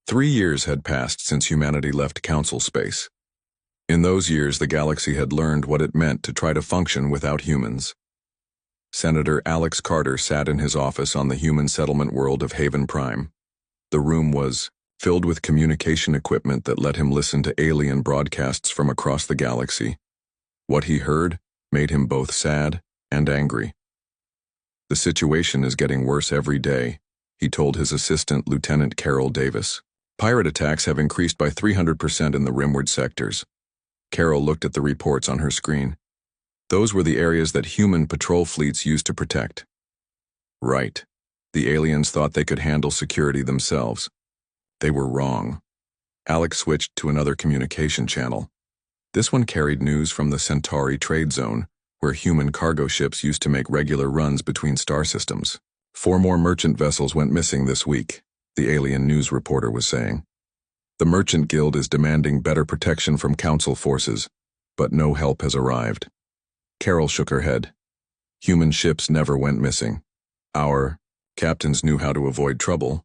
3 years had passed since humanity left Council space. In those years, the galaxy had learned what it meant to try to function without humans. Senator Alex Carter sat in his office on the human settlement world of Haven Prime. The room was filled with communication equipment that let him listen to alien broadcasts from across the galaxy. What he heard made him both sad and angry. "The situation is getting worse every day," he told his assistant, Lieutenant Carol Davis. "Pirate attacks have increased by 300% in the rimward sectors." Carol looked at the reports on her screen. Those were the areas that human patrol fleets used to protect. Right. The aliens thought they could handle security themselves. They were wrong. Alex switched to another communication channel. This one carried news from the Centauri trade zone, where human cargo ships used to make regular runs between star systems. 4 more merchant vessels went missing this week, the alien news reporter was saying. The Merchant Guild is demanding better protection from Council forces, but no help has arrived. Carol shook her head. Human ships never went missing. Our captains knew how to avoid trouble,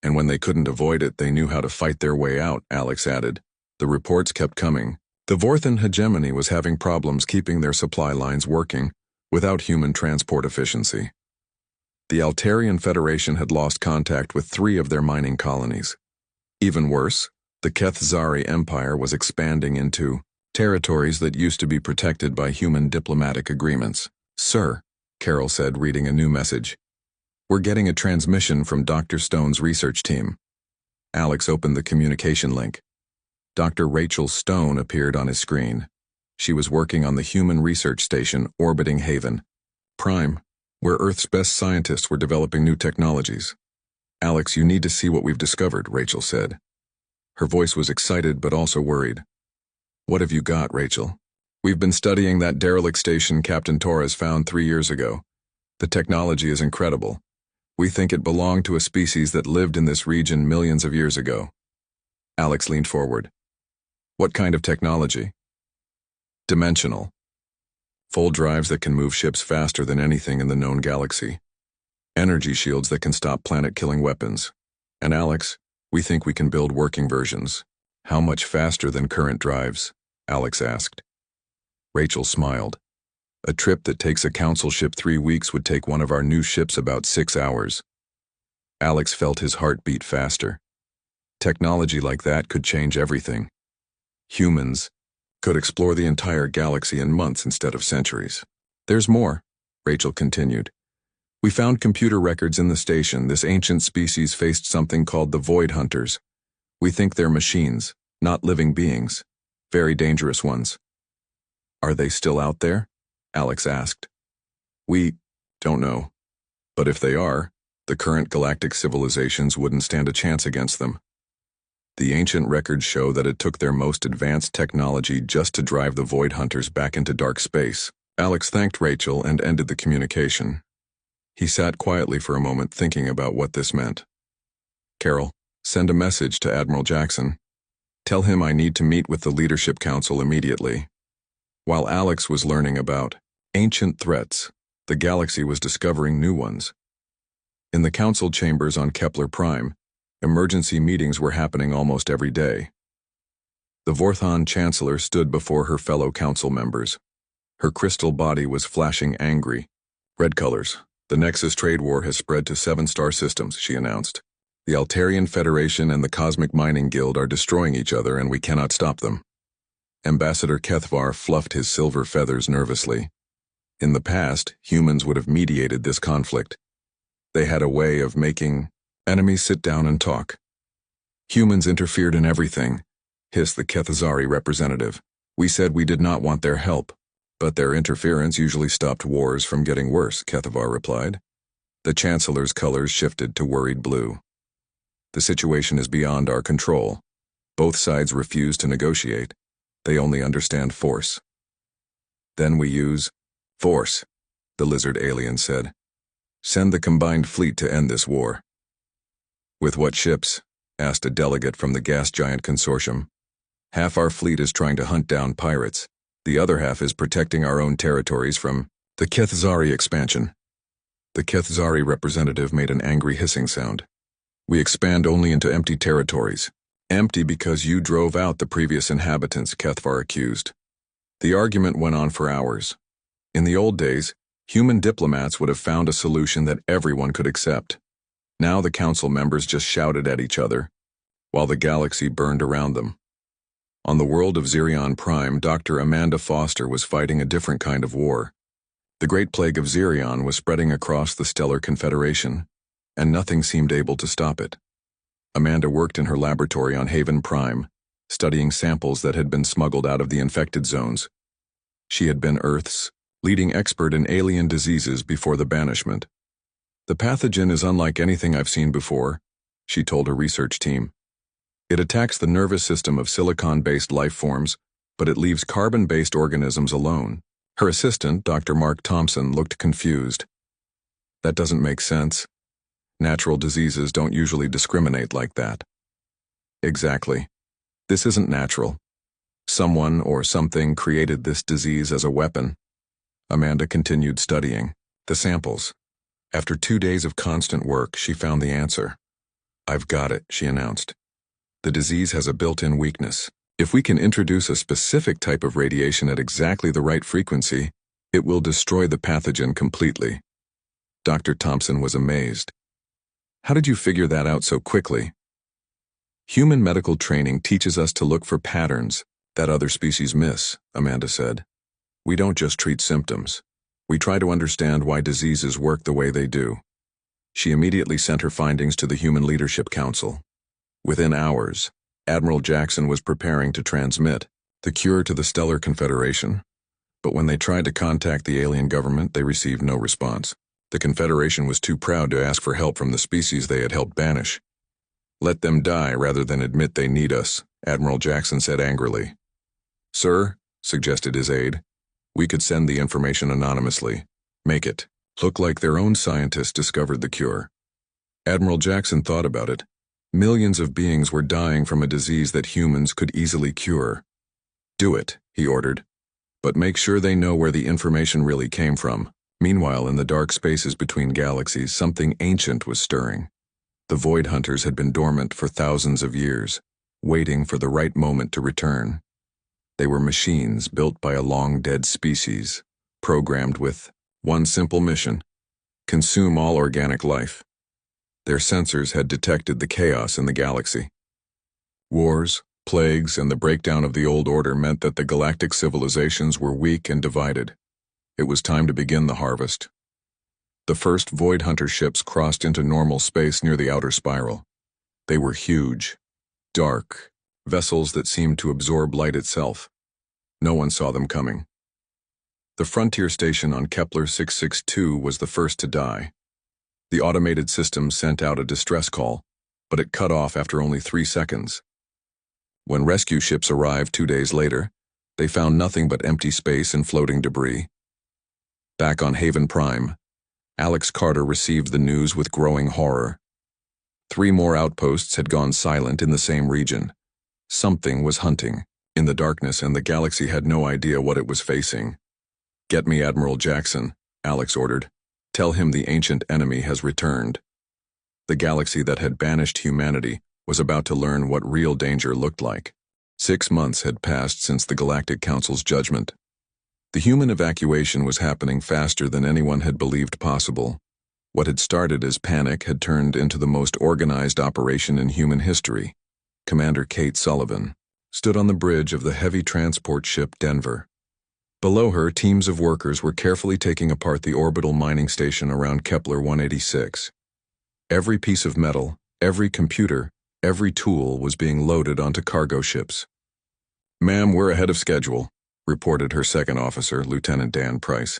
and when they couldn't avoid it, they knew how to fight their way out, Alex added. The reports kept coming. The Vorthan hegemony was having problems keeping their supply lines working without human transport efficiency. The Altarian Federation had lost contact with 3 of their mining colonies. Even worse, the Kethzari Empire was expanding into territories that used to be protected by human diplomatic agreements. "Sir," Carol said, reading a new message. "We're getting a transmission from Dr. Stone's research team." Alex opened the communication link. Dr. Rachel Stone appeared on his screen. She was working on the human research station orbiting Haven Prime, where Earth's best scientists were developing new technologies. "Alex, you need to see what we've discovered," Rachel said. Her voice was excited but also worried. "What have you got, Rachel?" "We've been studying that derelict station Captain Torres found 3 years ago. The technology is incredible. We think it belonged to a species that lived in this region millions of years ago." Alex leaned forward. "What kind of technology?" "Dimensional. Full drives that can move ships faster than anything in the known galaxy. Energy shields that can stop planet-killing weapons. And Alex, we think we can build working versions." "How much faster than current drives?" Alex asked. Rachel smiled. "A trip that takes a Council ship 3 weeks would take one of our new ships about 6 hours." Alex felt his heart beat faster. Technology like that could change everything. Humans could explore the entire galaxy in months instead of centuries. "There's more," Rachel continued. "We found computer records in the station. This ancient species faced something called the Void Hunters. We think they're machines, not living beings. Very dangerous ones." "Are they still out there?" Alex asked. "We don't know. But if they are, the current galactic civilizations wouldn't stand a chance against them. The ancient records show that it took their most advanced technology just to drive the Void Hunters back into dark space." Alex thanked Rachel and ended the communication. He sat quietly for a moment thinking about what this meant. "Carol, send a message to Admiral Jackson. Tell him I need to meet with the Leadership Council immediately." While Alex was learning about ancient threats, the galaxy was discovering new ones. In the Council chambers on Kepler Prime, emergency meetings were happening almost every day. The Vorthan Chancellor stood before her fellow Council members. Her crystal body was flashing angry. "Red colors. The Nexus trade war has spread to 7 star systems," she announced. "The Altarian Federation and the Cosmic Mining Guild are destroying each other, and we cannot stop them." Ambassador Kethvar fluffed his silver feathers nervously. In the past, humans would have mediated this conflict. They had a way of making enemies sit down and talk. "Humans interfered in everything," hissed the Kethzari representative. "We said we did not want their help, but their interference usually stopped wars from getting worse," Kethvar replied. The Chancellor's colors shifted to worried blue. "The situation is beyond our control. Both sides refuse to negotiate. They only understand force." "Then we use force," the lizard alien said. "Send the combined fleet to end this war." "With what ships?" asked a delegate from the gas giant consortium. "Half our fleet is trying to hunt down pirates. The other half is protecting our own territories from the Kethzari expansion." The Kethzari representative made an angry hissing sound. We expand only into empty territories. Empty because you drove out the previous inhabitants, Kethvar accused. The argument went on for hours. In the old days, human diplomats would have found a solution that everyone could accept. Now the council members just shouted at each other, while the galaxy burned around them. On the world of Zirion Prime, Dr. Amanda Foster was fighting a different kind of war. The Great Plague of Zirion was spreading across the Stellar Confederation, and nothing seemed able to stop it. Amanda worked in her laboratory on Haven Prime, studying samples that had been smuggled out of the infected zones. She had been Earth's leading expert in alien diseases before the banishment. The pathogen is unlike anything I've seen before, she told her research team. It attacks the nervous system of silicon-based life forms, but it leaves carbon-based organisms alone. Her assistant, Dr. Mark Thompson, looked confused. That doesn't make sense. Natural diseases don't usually discriminate like that. Exactly. This isn't natural. Someone or something created this disease as a weapon. Amanda continued studying the samples. After 2 days of constant work, she found the answer. I've got it, she announced. The disease has a built-in weakness. If we can introduce a specific type of radiation at exactly the right frequency, it will destroy the pathogen completely. Dr. Thompson was amazed. How did you figure that out so quickly? Human medical training teaches us to look for patterns that other species miss, Amanda said. We don't just treat symptoms. We try to understand why diseases work the way they do. She immediately sent her findings to the Human Leadership Council. Within hours, Admiral Jackson was preparing to transmit the cure to the Stellar Confederation, but when they tried to contact the alien government, they received no response. The Confederation was too proud to ask for help from the species they had helped banish. Let them die rather than admit they need us, Admiral Jackson said angrily. Sir, suggested his aide, we could send the information anonymously. Make it look like their own scientists discovered the cure. Admiral Jackson thought about it. Millions of beings were dying from a disease that humans could easily cure. Do it, he ordered. But make sure they know where the information really came from. Meanwhile, in the dark spaces between galaxies, something ancient was stirring. The Void Hunters had been dormant for thousands of years, waiting for the right moment to return. They were machines built by a long-dead species, programmed with one simple mission: consume all organic life. Their sensors had detected the chaos in the galaxy. Wars, plagues, and the breakdown of the old order meant that the galactic civilizations were weak and divided. It was time to begin the harvest. The first Void Hunter ships crossed into normal space near the outer spiral. They were huge, dark, vessels that seemed to absorb light itself. No one saw them coming. The frontier station on Kepler 662 was the first to die. The automated system sent out a distress call, but it cut off after only 3 seconds. When rescue ships arrived 2 days later, they found nothing but empty space and floating debris. Back on Haven Prime, Alex Carter received the news with growing horror. 3 more outposts had gone silent in the same region. Something was hunting in the darkness, and the galaxy had no idea what it was facing. Get me Admiral Jackson, Alex ordered. Tell him the ancient enemy has returned. The galaxy that had banished humanity was about to learn what real danger looked like. 6 months had passed since the Galactic Council's judgment. The human evacuation was happening faster than anyone had believed possible. What had started as panic had turned into the most organized operation in human history. Commander Kate Sullivan stood on the bridge of the heavy transport ship Denver. Below her, teams of workers were carefully taking apart the orbital mining station around Kepler 186. Every piece of metal, every computer, every tool was being loaded onto cargo ships. Ma'am, we're ahead of schedule, reported her second officer, Lieutenant Dan Price.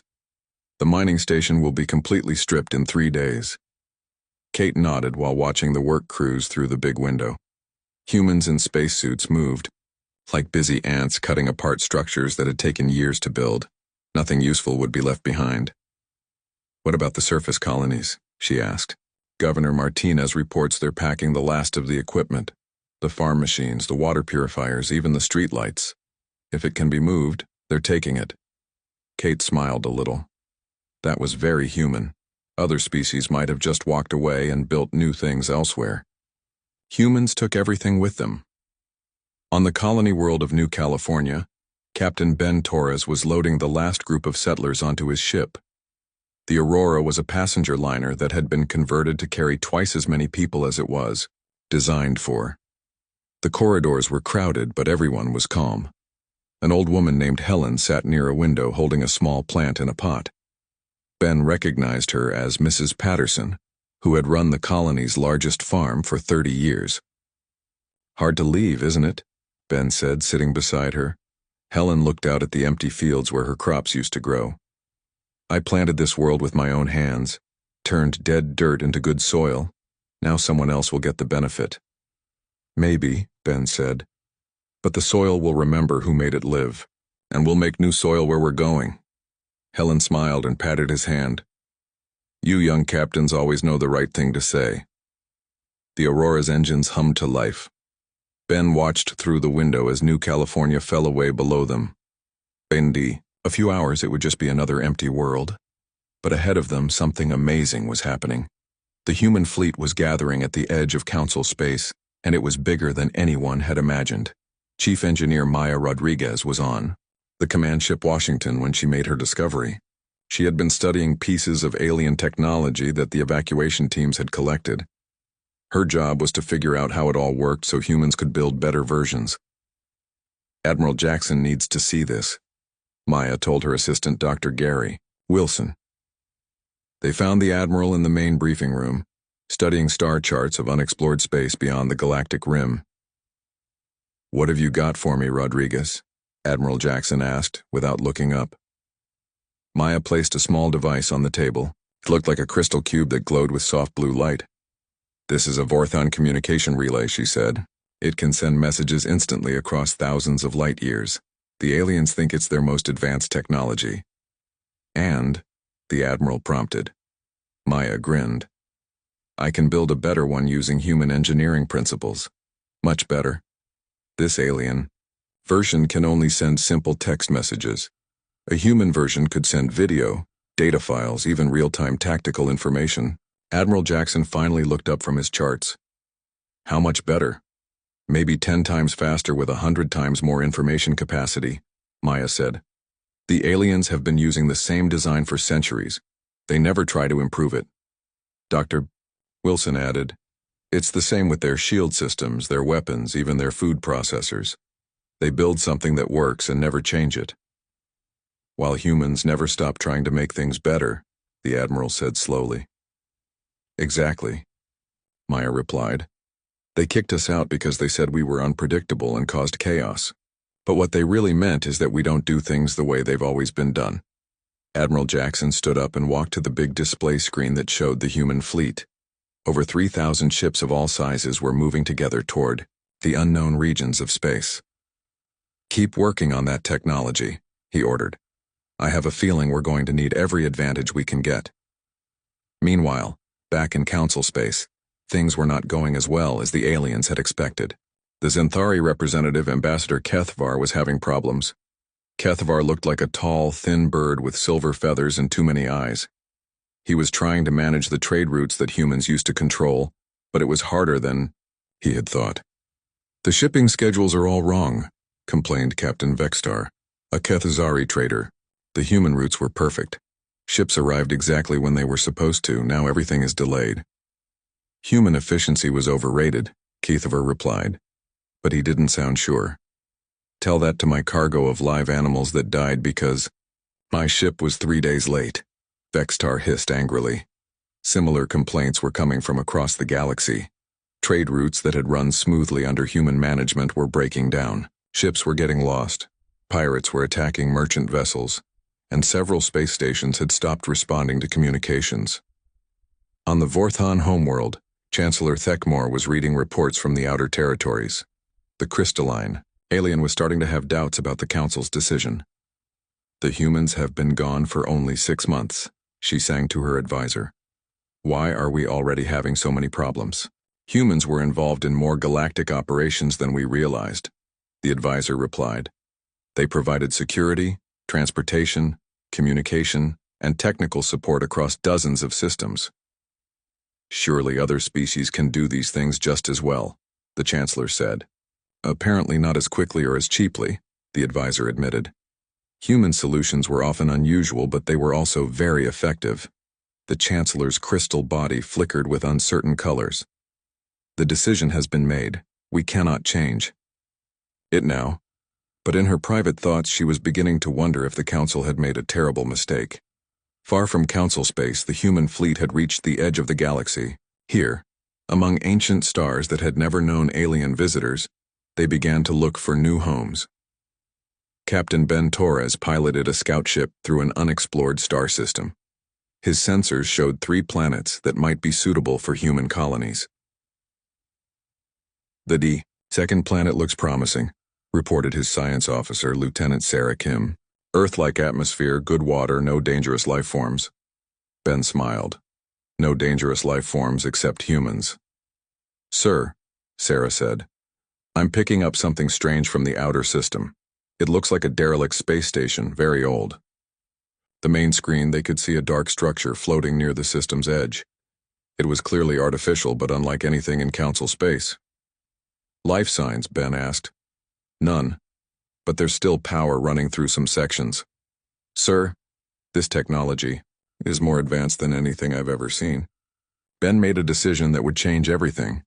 The mining station will be completely stripped in 3 days. Kate nodded while watching the work crews through the big window. Humans in spacesuits moved, like busy ants cutting apart structures that had taken years to build. Nothing useful would be left behind. What about the surface colonies? She asked. Governor Martinez reports they're packing the last of the equipment. The farm machines, the water purifiers, even the streetlights. If it can be moved, they're taking it. Kate smiled a little. That was very human. Other species might have just walked away and built new things elsewhere. Humans took everything with them. On the colony world of New California, Captain Ben Torres was loading the last group of settlers onto his ship. The Aurora was a passenger liner that had been converted to carry twice as many people as it was designed for. The corridors were crowded, but everyone was calm. An old woman named Helen sat near a window holding a small plant in a pot. Ben recognized her as Mrs. Patterson, who had run the colony's largest farm for 30 years. "Hard to leave, isn't it?" Ben said, sitting beside her. Helen looked out at the empty fields where her crops used to grow. "I planted this world with my own hands, turned dead dirt into good soil. Now someone else will get the benefit." "Maybe," Ben said, "but the soil will remember who made it live, and we'll make new soil where we're going." Helen smiled and patted his hand. "You young captains always know the right thing to say." The Aurora's engines hummed to life. Ben watched through the window as New California fell away below them. In a few hours it would just be another empty world. But ahead of them, something amazing was happening. The human fleet was gathering at the edge of Council space, and it was bigger than anyone had imagined. Chief Engineer Maya Rodriguez was on the command ship Washington when she made her discovery. She had been studying pieces of alien technology that the evacuation teams had collected. Her job was to figure out how it all worked so humans could build better versions. "Admiral Jackson needs to see this," Maya told her assistant Dr. Gary Wilson. They found the Admiral in the main briefing room, studying star charts of unexplored space beyond the galactic rim. "What have you got for me, Rodriguez?" Admiral Jackson asked, without looking up. Maya placed a small device on the table. It looked like a crystal cube that glowed with soft blue light. "This is a Vorthon communication relay," she said. "It can send messages instantly across thousands of light years. The aliens think it's their most advanced technology." "And?" the Admiral prompted. Maya grinned. "I can build a better one using human engineering principles. Much better. This alien version can only send simple text messages. A human version could send video, data files, even real-time tactical information." Admiral Jackson finally looked up from his charts. "How much better?" "Maybe 10 times faster with 100 times more information capacity," Maya said. "The aliens have been using the same design for centuries. They never try to improve it." Dr. Wilson added, "It's the same with their shield systems, their weapons, even their food processors. They build something that works and never change it." "While humans never stop trying to make things better," the Admiral said slowly. "Exactly," Maya replied. "They kicked us out because they said we were unpredictable and caused chaos. But what they really meant is that we don't do things the way they've always been done." Admiral Jackson stood up and walked to the big display screen that showed the human fleet. Over 3,000 ships of all sizes were moving together toward the unknown regions of space. "Keep working on that technology," he ordered. "I have a feeling we're going to need every advantage we can get." Meanwhile, back in Council space, things were not going as well as the aliens had expected. The Xanthari representative, Ambassador Kethvar, was having problems. Kethvar looked like a tall, thin bird with silver feathers and too many eyes. He was trying to manage the trade routes that humans used to control, but it was harder than he had thought. "The shipping schedules are all wrong," complained Captain Vextar, a Kethzari trader. "The human routes were perfect. Ships arrived exactly when they were supposed to. Now everything is delayed." "Human efficiency was overrated," Kethvar replied, but he didn't sound sure. "Tell that to my cargo of live animals that died because my ship was 3 days late," Vextar hissed angrily. Similar complaints were coming from across the galaxy. Trade routes that had run smoothly under human management were breaking down. Ships were getting lost. Pirates were attacking merchant vessels, and several space stations had stopped responding to communications. On the Vorthon homeworld, Chancellor Thekmore was reading reports from the outer territories. The crystalline alien was starting to have doubts about the Council's decision. "The humans have been gone for only 6 months," she sang to her advisor. "Why are we already having so many problems?" "Humans were involved in more galactic operations than we realized," the advisor replied. "They provided security, transportation, communication, and technical support across dozens of systems. Surely other species can do these things just as well." the Chancellor said. Apparently not as quickly or as cheaply, the advisor admitted. Human solutions were often unusual, but they were also very effective. The Chancellor's crystal body flickered with uncertain colors. The decision has been made. We cannot change it now. But in her private thoughts she was beginning to wonder if the Council had made a terrible mistake. Far from Council space, the human fleet had reached the edge of the galaxy. Here, among ancient stars that had never known alien visitors, they began to look for new homes. Captain Ben Torres piloted a scout ship through an unexplored star system. His sensors showed 3 planets that might be suitable for human colonies. The second planet looks promising, reported his science officer, Lieutenant Sarah Kim. Earth-like atmosphere, good water, no dangerous life forms. Ben smiled. No dangerous life forms except humans. Sir, Sarah said, I'm picking up something strange from the outer system. It looks like a derelict space station, very old. The main screen, they could see a dark structure floating near the system's edge. It was clearly artificial, but unlike anything in Council space. Life signs, Ben asked. None, but there's still power running through some sections. Sir, this technology is more advanced than anything I've ever seen. Ben made a decision that would change everything.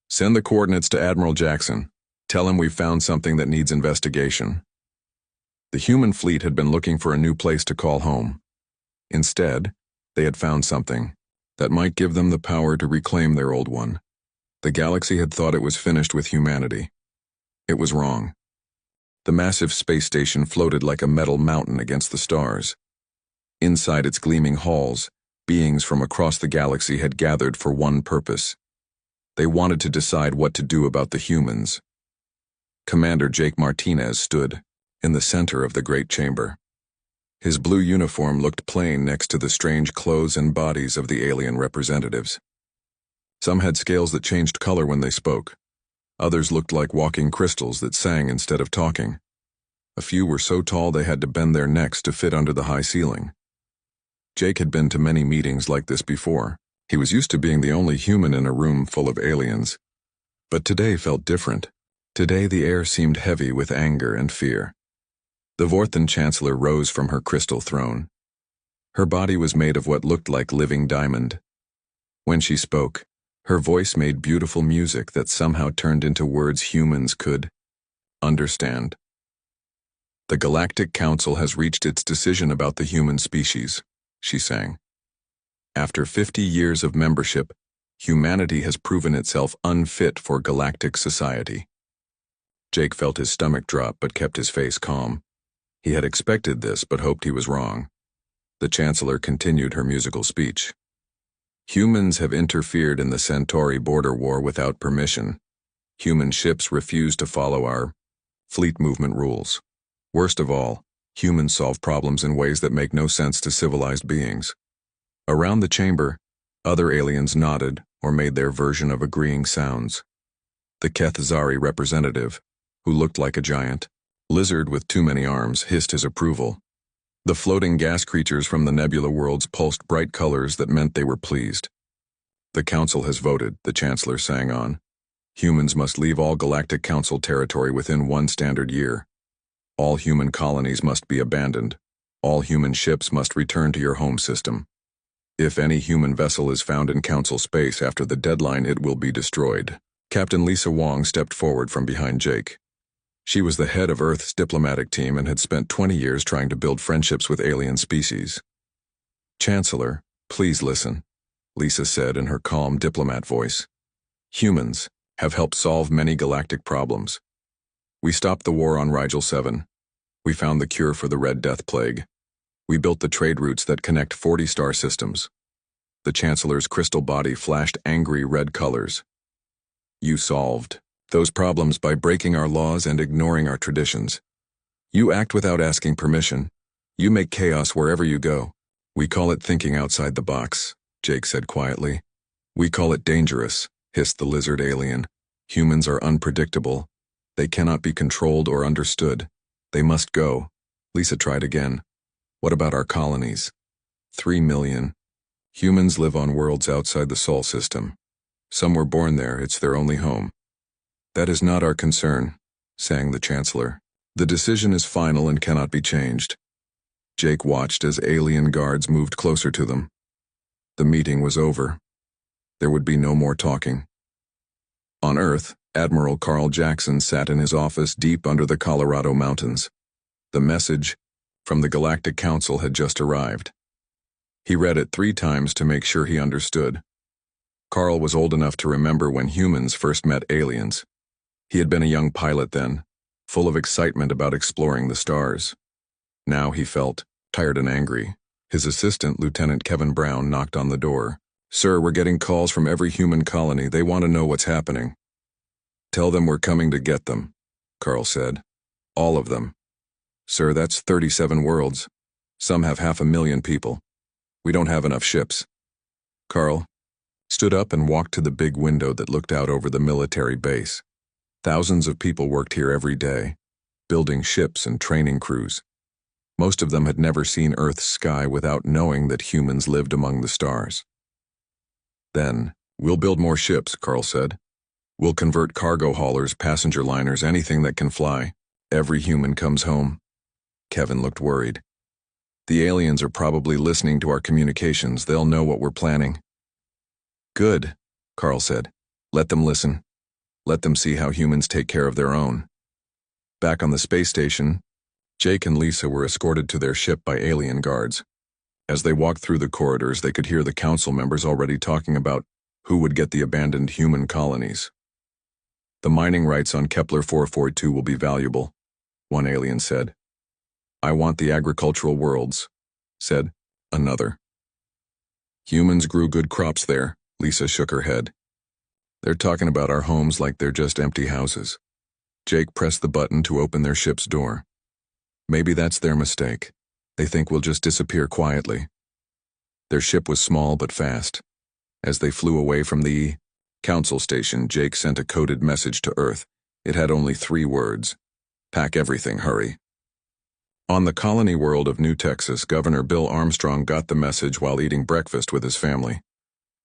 Send the coordinates to Admiral Jackson. Tell him we've found something that needs investigation. The human fleet had been looking for a new place to call home. Instead, they had found something that might give them the power to reclaim their old one. The galaxy had thought it was finished with humanity. It was wrong. The massive space station floated like a metal mountain against the stars. Inside its gleaming halls, beings from across the galaxy had gathered for one purpose. They wanted to decide what to do about the humans. Commander Jake Martinez stood in the center of the great chamber. His blue uniform looked plain next to the strange clothes and bodies of the alien representatives. Some had scales that changed color when they spoke. Others looked like walking crystals that sang instead of talking. A few were so tall they had to bend their necks to fit under the high ceiling. Jake had been to many meetings like this before. He was used to being the only human in a room full of aliens. But today felt different. Today the air seemed heavy with anger and fear. The Vorthan Chancellor rose from her crystal throne. Her body was made of what looked like living diamond. When she spoke, her voice made beautiful music that somehow turned into words humans could understand. The Galactic Council has reached its decision about the human species, she sang. After 50 years of membership, humanity has proven itself unfit for galactic society. Jake felt his stomach drop but kept his face calm. He had expected this but hoped he was wrong. The Chancellor continued her musical speech. Humans have interfered in the Centauri border war without permission. Human ships refuse to follow our fleet movement rules. Worst of all, humans solve problems in ways that make no sense to civilized beings. Around the chamber, other aliens nodded or made their version of agreeing sounds. The Kethzari representative, who looked like a giant lizard with too many arms, hissed his approval. The floating gas creatures from the nebula worlds pulsed bright colors that meant they were pleased. The Council has voted, the Chancellor sang on. Humans must leave all Galactic Council territory within 1 standard year. All human colonies must be abandoned. All human ships must return to your home system. If any human vessel is found in Council space after the deadline, it will be destroyed. Captain Lisa Wong stepped forward from behind Jake. She was the head of Earth's diplomatic team and had spent 20 years trying to build friendships with alien species. Chancellor, please listen, Lisa said in her calm diplomat voice. Humans have helped solve many galactic problems. We stopped the war on Rigel 7. We found the cure for the Red Death Plague. We built the trade routes that connect 40 star systems. The Chancellor's crystal body flashed angry red colors. You solved those problems by breaking our laws and ignoring our traditions. You act without asking permission. You make chaos wherever you go. We call it thinking outside the box, Jake said quietly. We call it dangerous, hissed the lizard alien. Humans are unpredictable. They cannot be controlled or understood. They must go. Lisa tried again. What about our colonies? 3 million. Humans live on worlds outside the Sol system. Some were born there, it's their only home. That is not our concern, sang the Chancellor. The decision is final and cannot be changed. Jake watched as alien guards moved closer to them. The meeting was over. There would be no more talking. On Earth, Admiral Carl Jackson sat in his office deep under the Colorado mountains. The message from the Galactic Council had just arrived. He read it 3 times to make sure he understood. Carl was old enough to remember when humans first met aliens. He had been a young pilot then, full of excitement about exploring the stars. Now he felt tired and angry. His assistant, Lieutenant Kevin Brown, knocked on the door. "Sir, we're getting calls from every human colony. They want to know what's happening." "Tell them we're coming to get them," Carl said. "All of them." "Sir, that's 37 worlds. Some have 500,000 people. We don't have enough ships." Carl stood up and walked to the big window that looked out over the military base. Thousands of people worked here every day, building ships and training crews. Most of them had never seen Earth's sky without knowing that humans lived among the stars. "Then, we'll build more ships," Carl said. "We'll convert cargo haulers, passenger liners, anything that can fly. Every human comes home." Kevin looked worried. "The aliens are probably listening to our communications. They'll know what we're planning." "Good," Carl said. "Let them listen. Let them see how humans take care of their own." Back on the space station, Jake and Lisa were escorted to their ship by alien guards. As they walked through the corridors, they could hear the council members already talking about who would get the abandoned human colonies. "The mining rights on Kepler 442 will be valuable," one alien said. "I want the agricultural worlds," said another. "Humans grew good crops there," Lisa shook her head. "They're talking about our homes like they're just empty houses." Jake pressed the button to open their ship's door. "Maybe that's their mistake. They think we'll just disappear quietly." Their ship was small but fast. As they flew away from the council station, Jake sent a coded message to Earth. It had only 3 words. "Pack everything, hurry." On the colony world of New Texas, Governor Bill Armstrong got the message while eating breakfast with his family.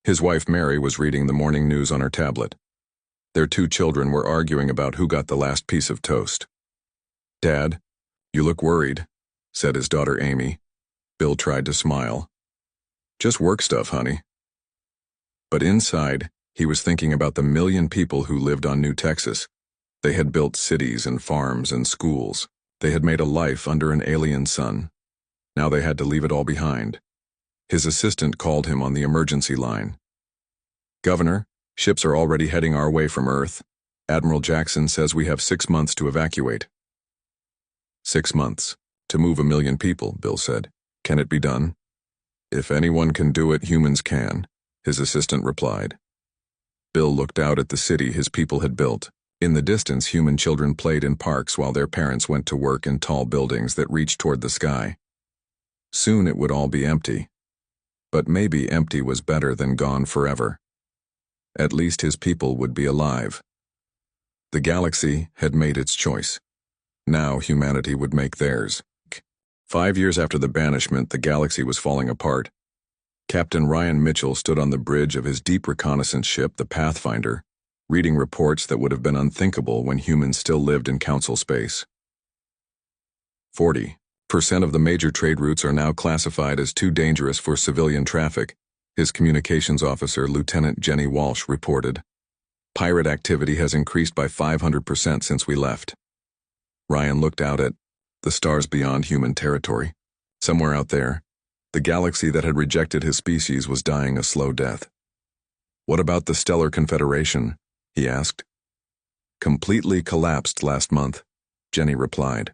His wife Mary was reading the morning news on her tablet. Their 2 children were arguing about who got the last piece of toast. "Dad, you look worried," said his daughter Amy. Bill tried to smile. "Just work stuff, honey." But inside, he was thinking about the 1,000,000 people who lived on New Texas. They had built cities and farms and schools. They had made a life under an alien sun. Now they had to leave it all behind. His assistant called him on the emergency line. "Governor, ships are already heading our way from Earth. Admiral Jackson says we have 6 months to evacuate." 6 months. To move 1,000,000 people, Bill said. "Can it be done?" "If anyone can do it, humans can," his assistant replied. Bill looked out at the city his people had built. In the distance, human children played in parks while their parents went to work in tall buildings that reached toward the sky. Soon it would all be empty. But maybe empty was better than gone forever. At least his people would be alive. The galaxy had made its choice. Now humanity would make theirs. 5 years after the banishment, the galaxy was falling apart. Captain Ryan Mitchell stood on the bridge of his deep reconnaissance ship, the Pathfinder, reading reports that would have been unthinkable when humans still lived in council space. 40% of the major trade routes are now classified as too dangerous for civilian traffic, his communications officer, Lieutenant Jenny Walsh, reported. "Pirate activity has increased by 500% since we left." Ryan looked out at the stars beyond human territory. Somewhere out there, the galaxy that had rejected his species was dying a slow death. "What about the Stellar Confederation?" he asked. "Completely collapsed last month," Jenny replied.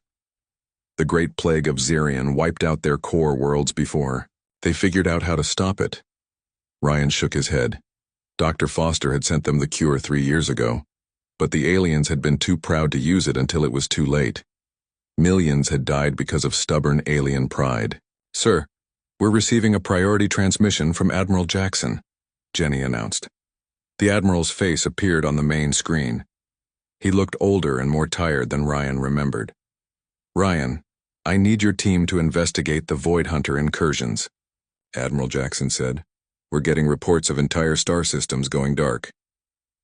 "The Great Plague of Xerion wiped out their core worlds before they figured out how to stop it." Ryan shook his head. Dr. Foster had sent them the cure 3 years ago, but the aliens had been too proud to use it until it was too late. Millions had died because of stubborn alien pride. "Sir, we're receiving a priority transmission from Admiral Jackson," Jenny announced. The Admiral's face appeared on the main screen. He looked older and more tired than Ryan remembered. "Ryan, I need your team to investigate the Void Hunter incursions," Admiral Jackson said. "We're getting reports of entire star systems going dark."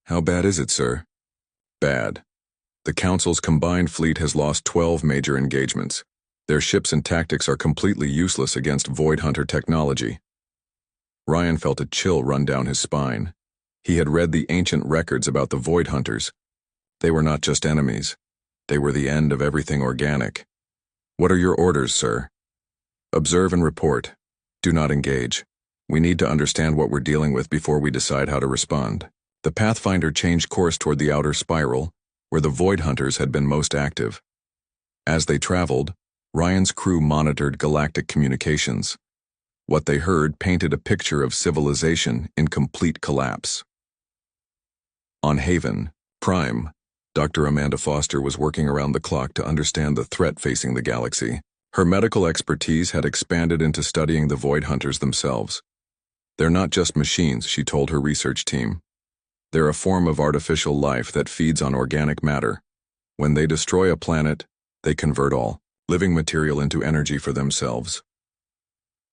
"How bad is it, sir?" Bad. The Council's combined fleet has lost 12 major engagements. Their ships and tactics are completely useless against Void Hunter technology. Ryan felt a chill run down his spine. He had read the ancient records about the Void Hunters. They were not just enemies. They were the end of everything organic. What are your orders, sir? Observe and report. Do not engage. We need to understand what we're dealing with before we decide how to respond. The Pathfinder changed course toward the outer spiral, where the Void Hunters had been most active. As they traveled, Ryan's crew monitored galactic communications. What they heard painted a picture of civilization in complete collapse. On Haven, Prime, Dr. Amanda Foster was working around the clock to understand the threat facing the galaxy. Her medical expertise had expanded into studying the Void Hunters themselves. They're not just machines, she told her research team. They're a form of artificial life that feeds on organic matter. When they destroy a planet, they convert all living material into energy for themselves.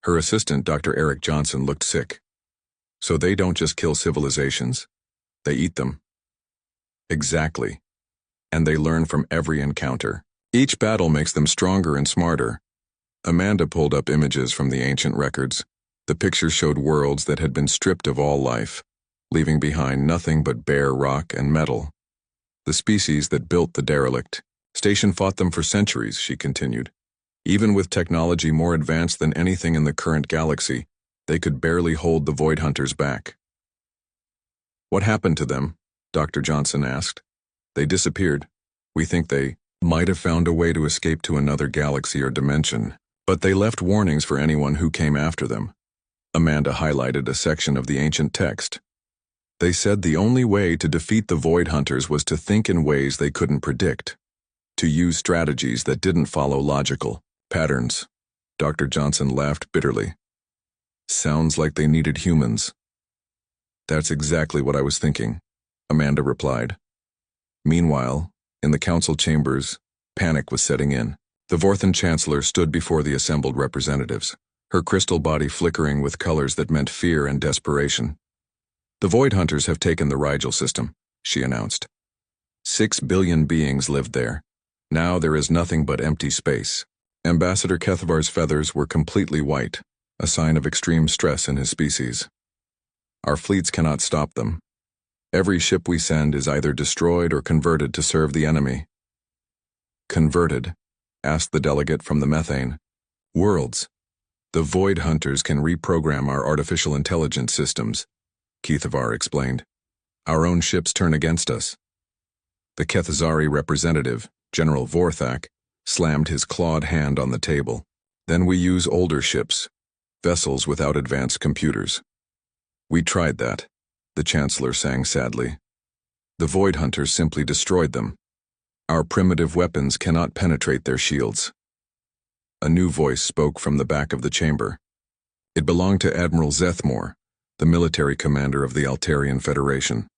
Her assistant, Dr. Eric Johnson, looked sick. So they don't just kill civilizations, they eat them. Exactly. And they learn from every encounter. Each battle makes them stronger and smarter. Amanda pulled up images from the ancient records. The pictures showed worlds that had been stripped of all life, leaving behind nothing but bare rock and metal. The species that built the derelict station fought them for centuries, she continued. Even with technology more advanced than anything in the current galaxy, they could barely hold the Void Hunters back. What happened to them? Dr. Johnson asked. They disappeared. We think they might have found a way to escape to another galaxy or dimension, but they left warnings for anyone who came after them. Amanda highlighted a section of the ancient text. They said the only way to defeat the Void Hunters was to think in ways they couldn't predict, to use strategies that didn't follow logical patterns. Dr. Johnson laughed bitterly. Sounds like they needed humans. That's exactly what I was thinking, Amanda replied. Meanwhile, in the council chambers, panic was setting in. The Vorthan Chancellor stood before the assembled representatives, her crystal body flickering with colors that meant fear and desperation. The Void Hunters have taken the Rigel system, she announced. 6 billion beings lived there. Now there is nothing but empty space. Ambassador Kethavar's feathers were completely white, a sign of extreme stress in his species. Our fleets cannot stop them. Every ship we send is either destroyed or converted to serve the enemy. Converted? Asked the delegate from the methane. Worlds. The Void Hunters can reprogram our artificial intelligence systems, Kethavar explained. Our own ships turn against us. The Kethazari representative, General Vorthak, slammed his clawed hand on the table. Then we use older ships, vessels without advanced computers. We tried that, the Chancellor sang sadly. The Void Hunters simply destroyed them. Our primitive weapons cannot penetrate their shields. A new voice spoke from the back of the chamber. It belonged to Admiral Zethmore, the military commander of the Altarian Federation.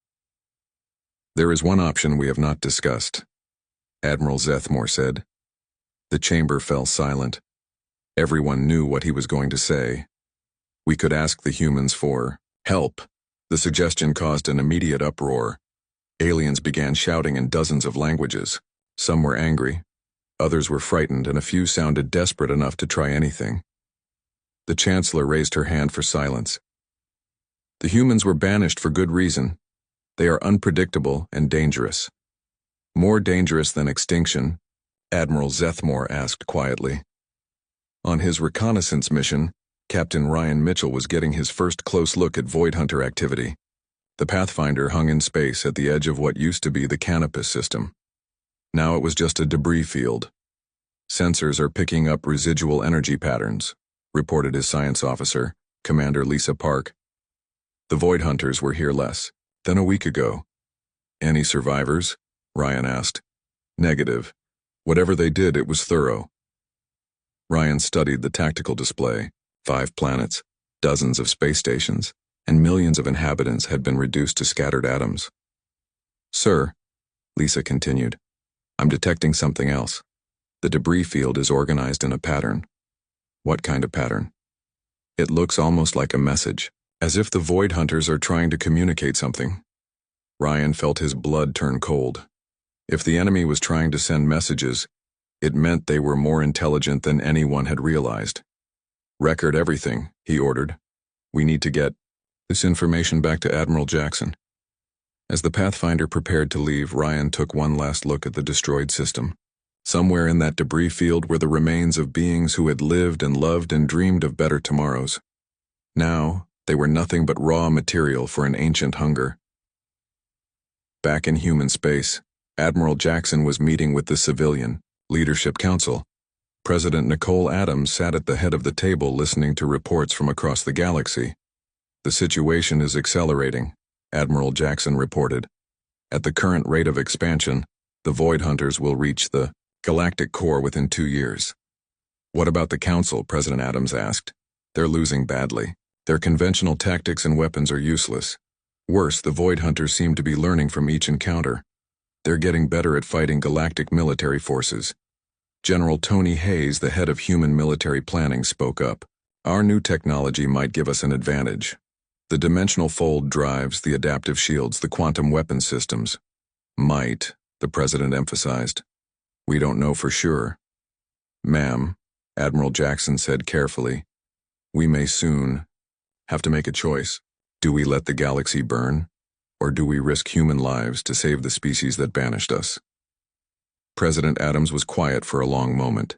There is one option we have not discussed, Admiral Zethmore said. The chamber fell silent. Everyone knew what he was going to say. We could ask the humans for help. The suggestion caused an immediate uproar. Aliens began shouting in dozens of languages. Some were angry, others were frightened, and a few sounded desperate enough to try anything. The Chancellor raised her hand for silence. The humans were banished for good reason. They are unpredictable and dangerous. More dangerous than extinction, Admiral Zethmore asked quietly. On his reconnaissance mission, Captain Ryan Mitchell was getting his first close look at Void Hunter activity. The Pathfinder hung in space at the edge of what used to be the Canopus system. Now it was just a debris field. Sensors are picking up residual energy patterns, reported his science officer, Commander Lisa Park. The Void Hunters were here less than a week ago. Any survivors? Ryan asked. Negative. Whatever they did, it was thorough. Ryan studied the tactical display. 5 planets, dozens of space stations, and millions of inhabitants had been reduced to scattered atoms. Sir, Lisa continued, I'm detecting something else. The debris field is organized in a pattern. What kind of pattern? It looks almost like a message, as if the Void Hunters are trying to communicate something. Ryan felt his blood turn cold. If the enemy was trying to send messages, it meant they were more intelligent than anyone had realized. "Record everything," he ordered. "We need to get this information back to Admiral Jackson." As the Pathfinder prepared to leave, Ryan took one last look at the destroyed system. Somewhere in that debris field were the remains of beings who had lived and loved and dreamed of better tomorrows. Now, they were nothing but raw material for an ancient hunger. Back in human space, Admiral Jackson was meeting with the Civilian Leadership Council. President Nicole Adams sat at the head of the table listening to reports from across the galaxy. "The situation is accelerating," Admiral Jackson reported. "At the current rate of expansion, the Void Hunters will reach the galactic core within 2 years. "What about the Council?" President Adams asked. "They're losing badly. Their conventional tactics and weapons are useless. Worse, the Void Hunters seem to be learning from each encounter. They're getting better at fighting galactic military forces." General Tony Hayes, the head of human military planning, spoke up. "Our new technology might give us an advantage. The dimensional fold drives, the adaptive shields, the quantum weapon systems." "Might," the president emphasized. "We don't know for sure." "Ma'am," Admiral Jackson said carefully, "we may soon have to make a choice. Do we let the galaxy burn, or do we risk human lives to save the species that banished us?" President Adams was quiet for a long moment.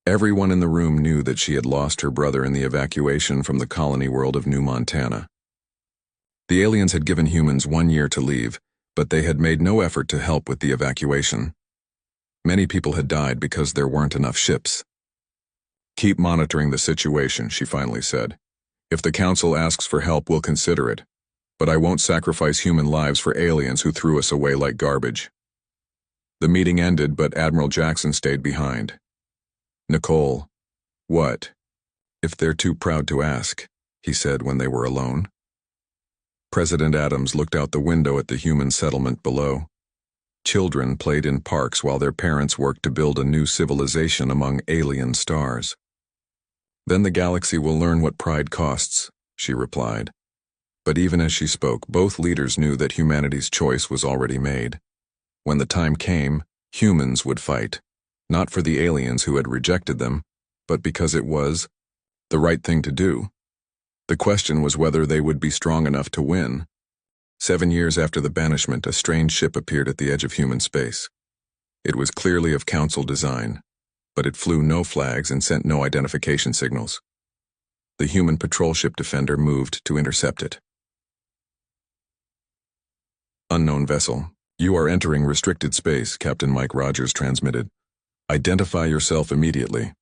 Everyone in the room knew that she had lost her brother in the evacuation from the colony world of New Montana. The aliens had given humans 1 year to leave, but they had made no effort to help with the evacuation. Many people had died because there weren't enough ships. "Keep monitoring the situation," she finally said. "If the Council asks for help, we'll consider it. But I won't sacrifice human lives for aliens who threw us away like garbage." The meeting ended, but Admiral Jackson stayed behind. "Nicole." "What?" "If they're too proud to ask," he said when they were alone. President Adams looked out the window at the human settlement below. Children played in parks while their parents worked to build a new civilization among alien stars. "Then the galaxy will learn what pride costs," she replied. But even as she spoke, both leaders knew that humanity's choice was already made. When the time came, humans would fight, not for the aliens who had rejected them, but because it was the right thing to do. The question was whether they would be strong enough to win. 7 years after the banishment, a strange ship appeared at the edge of human space. It was clearly of Council design, but it flew no flags and sent no identification signals. The human patrol ship Defender moved to intercept it. "Unknown vessel. You are entering restricted space," Captain Mike Rogers transmitted. "Identify yourself immediately."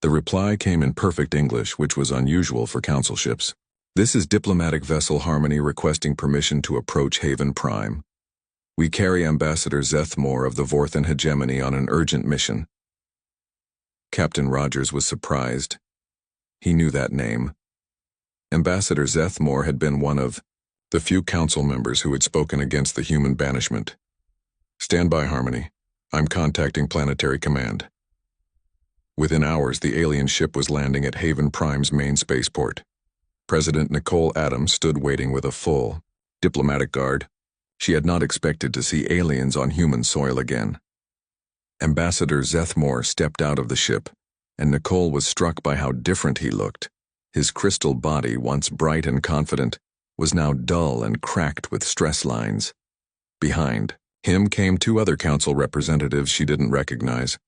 The reply came in perfect English, which was unusual for Council ships. "This is diplomatic vessel Harmony requesting permission to approach Haven Prime. We carry Ambassador Zethmore of the Vorthan Hegemony on an urgent mission." Captain Rogers was surprised. He knew that name. Ambassador Zethmore had been one of the few Council members who had spoken against the human banishment. "Stand by, Harmony. I'm contacting Planetary Command." Within hours, the alien ship was landing at Haven Prime's main spaceport. President Nicole Adams stood waiting with a full diplomatic guard. She had not expected to see aliens on human soil again. Ambassador Zethmore stepped out of the ship, and Nicole was struck by how different he looked. His crystal body, once bright and confident, was now dull and cracked with stress lines. Behind him came 2 other Council representatives she didn't recognize.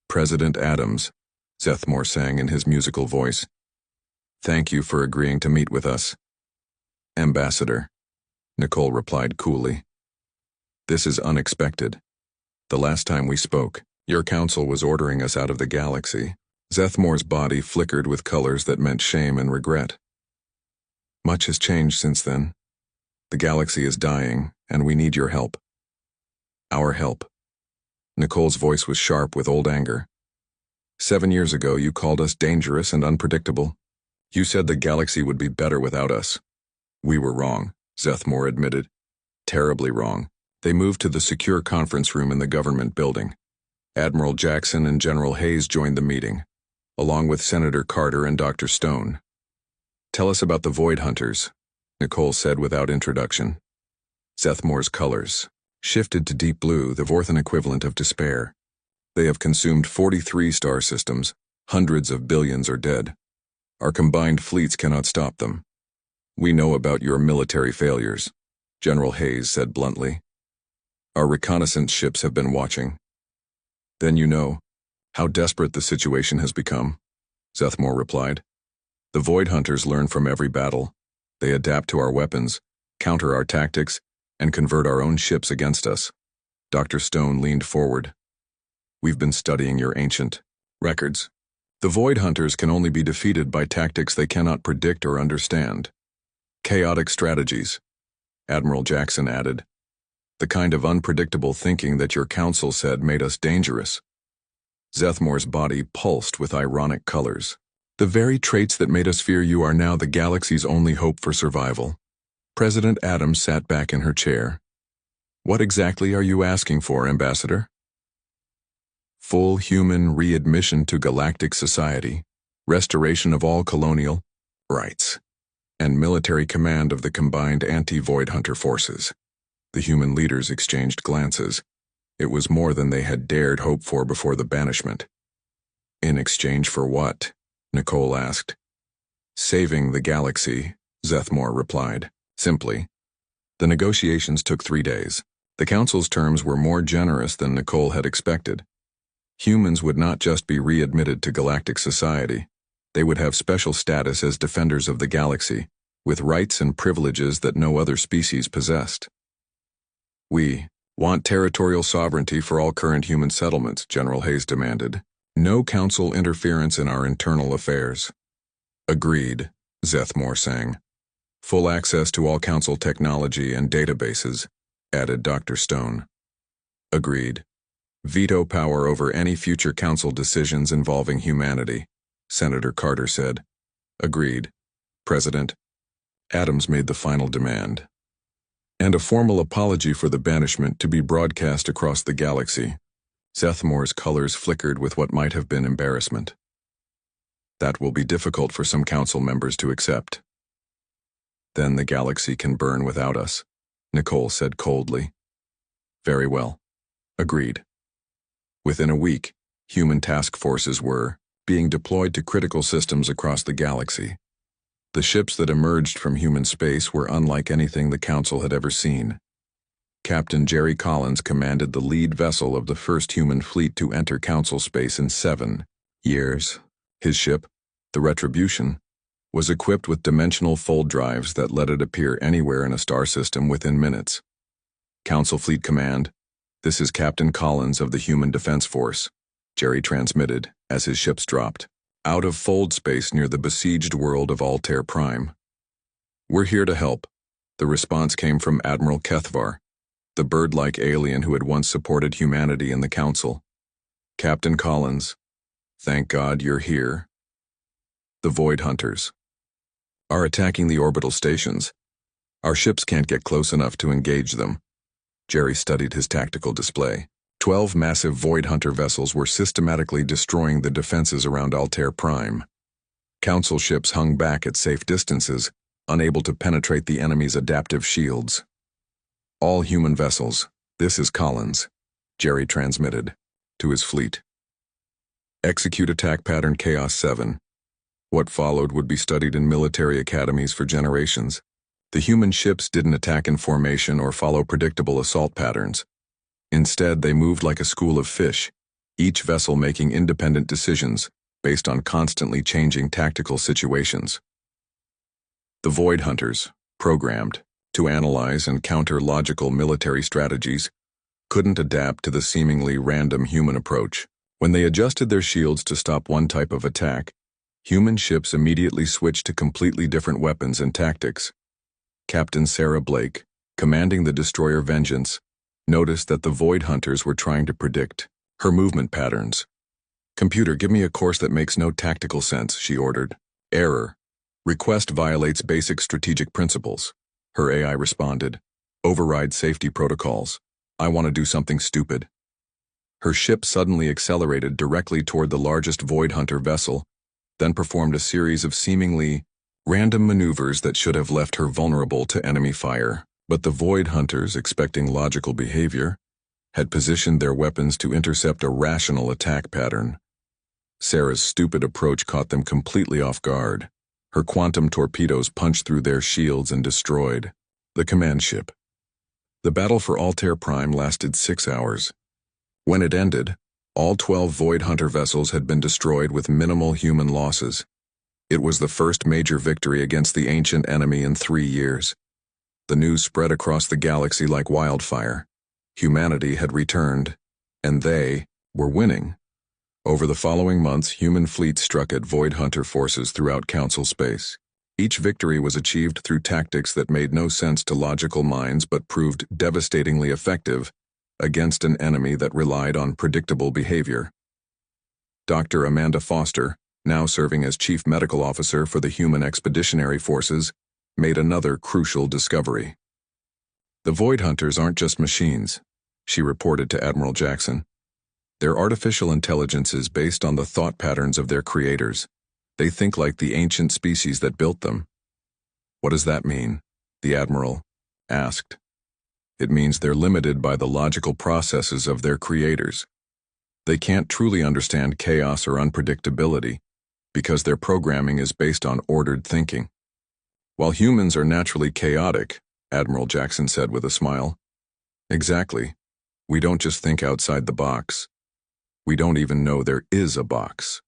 "President Adams," Zethmore sang in his musical voice. "Thank you for agreeing to meet with us." "Ambassador," Nicole replied coolly. "This is unexpected. The last time we spoke, your Council was ordering us out of the galaxy." Zethmore's body flickered with colors that meant shame and regret. "Much has changed since then. The galaxy is dying, and we need your help." "Our help." Nicole's voice was sharp with old anger. 7 years ago, you called us dangerous and unpredictable. You said the galaxy would be better without us. We were wrong, Zethmore admitted. Terribly wrong. They moved to the secure conference room in the government building. Admiral Jackson and General Hayes joined the meeting, along with Senator Carter and Dr. Stone. "Tell us about the Void Hunters," Nicole said without introduction. Zethmore's colors shifted to deep blue, the Vorthan equivalent of despair. They have consumed 43 star systems. Hundreds of billions are dead. Our combined fleets cannot stop them. We know about your military failures, General Hayes said bluntly. Our reconnaissance ships have been watching. Then you know how desperate the situation has become, Zethmore replied. The Void Hunters learn from every battle. They adapt to our weapons, counter our tactics, and convert our own ships against us. Dr. Stone leaned forward. We've been studying your ancient records. The Void Hunters can only be defeated by tactics they cannot predict or understand. Chaotic strategies, Admiral Jackson added. The kind of unpredictable thinking that your council said made us dangerous. Zethmore's body pulsed with ironic colors. The very traits that made us fear you are now the galaxy's only hope for survival. President Adams sat back in her chair. What exactly are you asking for, Ambassador? Full human readmission to galactic society, restoration of all colonial rights, and military command of the combined anti-Void Hunter forces. The human leaders exchanged glances. It was more than they had dared hope for before the banishment. In exchange for what? Nicole asked. Saving the galaxy, Zethmore replied, simply. The negotiations took 3 days. The Council's terms were more generous than Nicole had expected. Humans would not just be readmitted to galactic society. They would have special status as defenders of the galaxy, with rights and privileges that no other species possessed. We want territorial sovereignty for all current human settlements, General Hayes demanded. No Council interference in our internal affairs. Agreed, Zethmore sang. Full access to all Council technology and databases, added Dr. Stone. Agreed. Veto power over any future Council decisions involving humanity, Senator Carter said. Agreed. President. Adams made the final demand. And a formal apology for the banishment to be broadcast across the galaxy. Zethmore's colors flickered with what might have been embarrassment. That will be difficult for some Council members to accept. Then the galaxy can burn without us, Nicole said coldly. Very well. Agreed. Within a week, human task forces were being deployed to critical systems across the galaxy. The ships that emerged from human space were unlike anything the Council had ever seen. Captain Jerry Collins commanded the lead vessel of the first human fleet to enter Council space in 7 years. His ship, the Retribution, was equipped with dimensional fold drives that let it appear anywhere in a star system within minutes. Council Fleet Command, this is Captain Collins of the Human Defense Force, Jerry transmitted as his ships dropped out of fold space near the besieged world of Altair Prime. We're here to help. The response came from Admiral Kethvar, the bird-like alien who had once supported humanity in the Council. Captain Collins, thank God you're here. The Void Hunters are attacking the orbital stations. Our ships can't get close enough to engage them. Jerry studied his tactical display. 12 massive Void Hunter vessels were systematically destroying the defenses around Altair Prime. Council ships hung back at safe distances, unable to penetrate the enemy's adaptive shields. All human vessels, this is Collins, Jerry transmitted to his fleet. Execute attack pattern Chaos 7. What followed would be studied in military academies for generations. The human ships didn't attack in formation or follow predictable assault patterns. Instead, they moved like a school of fish, each vessel making independent decisions based on constantly changing tactical situations. The Void Hunters, programmed to analyze and counter logical military strategies, couldn't adapt to the seemingly random human approach. When they adjusted their shields to stop one type of attack, human ships immediately switched to completely different weapons and tactics. Captain Sarah Blake, commanding the destroyer Vengeance, noticed that the Void Hunters were trying to predict her movement patterns. Computer, give me a course that makes no tactical sense, she ordered. Error. Request violates basic strategic principles. Her AI responded. Override safety protocols. I want to do something stupid. Her ship suddenly accelerated directly toward the largest Void Hunter vessel, then performed a series of seemingly random maneuvers that should have left her vulnerable to enemy fire. But the Void Hunters, expecting logical behavior, had positioned their weapons to intercept a rational attack pattern. Sarah's stupid approach caught them completely off guard. Her quantum torpedoes punched through their shields and destroyed the command ship. The battle for Altair Prime lasted 6 hours. When it ended, all 12 Void Hunter vessels had been destroyed with minimal human losses. It was the first major victory against the ancient enemy in 3 years. The news spread across the galaxy like wildfire. Humanity had returned, and they were winning. Over the following months, human fleets struck at Void Hunter forces throughout Council space. Each victory was achieved through tactics that made no sense to logical minds but proved devastatingly effective against an enemy that relied on predictable behavior. Dr. Amanda Foster, now serving as Chief Medical Officer for the Human Expeditionary Forces, made another crucial discovery. The Void Hunters aren't just machines, she reported to Admiral Jackson. They're artificial intelligences based on the thought patterns of their creators. They think like the ancient species that built them. What does that mean? The Admiral asked. It means they're limited by the logical processes of their creators. They can't truly understand chaos or unpredictability because their programming is based on ordered thinking. While humans are naturally chaotic, Admiral Jackson said with a smile. Exactly. We don't just think outside the box. We don't even know there is a box.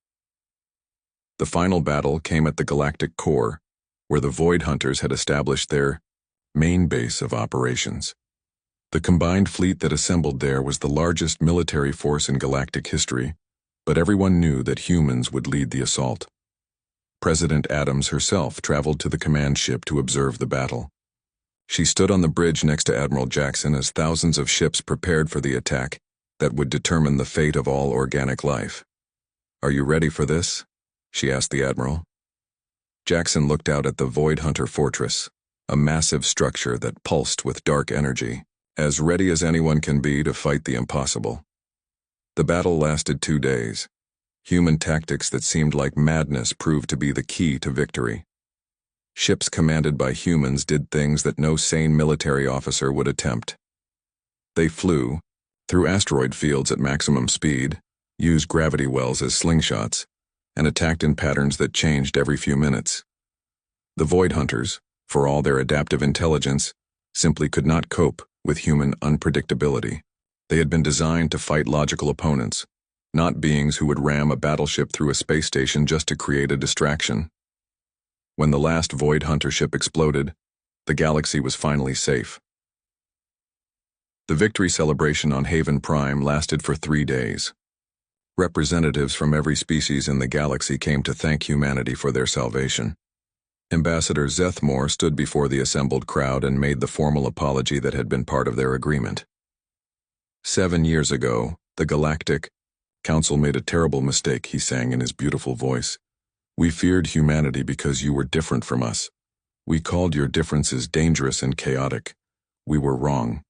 The final battle came at the galactic core, where the Void Hunters had established their main base of operations. The combined fleet that assembled there was the largest military force in galactic history, but everyone knew that humans would lead the assault. President Adams herself traveled to the command ship to observe the battle. She stood on the bridge next to Admiral Jackson as thousands of ships prepared for the attack that would determine the fate of all organic life. Are you ready for this? She asked the Admiral. Jackson looked out at the Void Hunter fortress, a massive structure that pulsed with dark energy, as ready as anyone can be to fight the impossible. The battle lasted 2 days. Human tactics that seemed like madness proved to be the key to victory. Ships commanded by humans did things that no sane military officer would attempt. They flew through asteroid fields at maximum speed, used gravity wells as slingshots, and attacked in patterns that changed every few minutes. The Void Hunters, for all their adaptive intelligence, simply could not cope with human unpredictability. They had been designed to fight logical opponents, not beings who would ram a battleship through a space station just to create a distraction. When the last Void Hunter ship exploded, the galaxy was finally safe. The victory celebration on Haven Prime lasted for 3 days. Representatives from every species in the galaxy came to thank humanity for their salvation. Ambassador Zethmore stood before the assembled crowd and made the formal apology that had been part of their agreement. 7 years ago, the Galactic Council made a terrible mistake, he sang in his beautiful voice. We feared humanity because you were different from us. We called your differences dangerous and chaotic. We were wrong.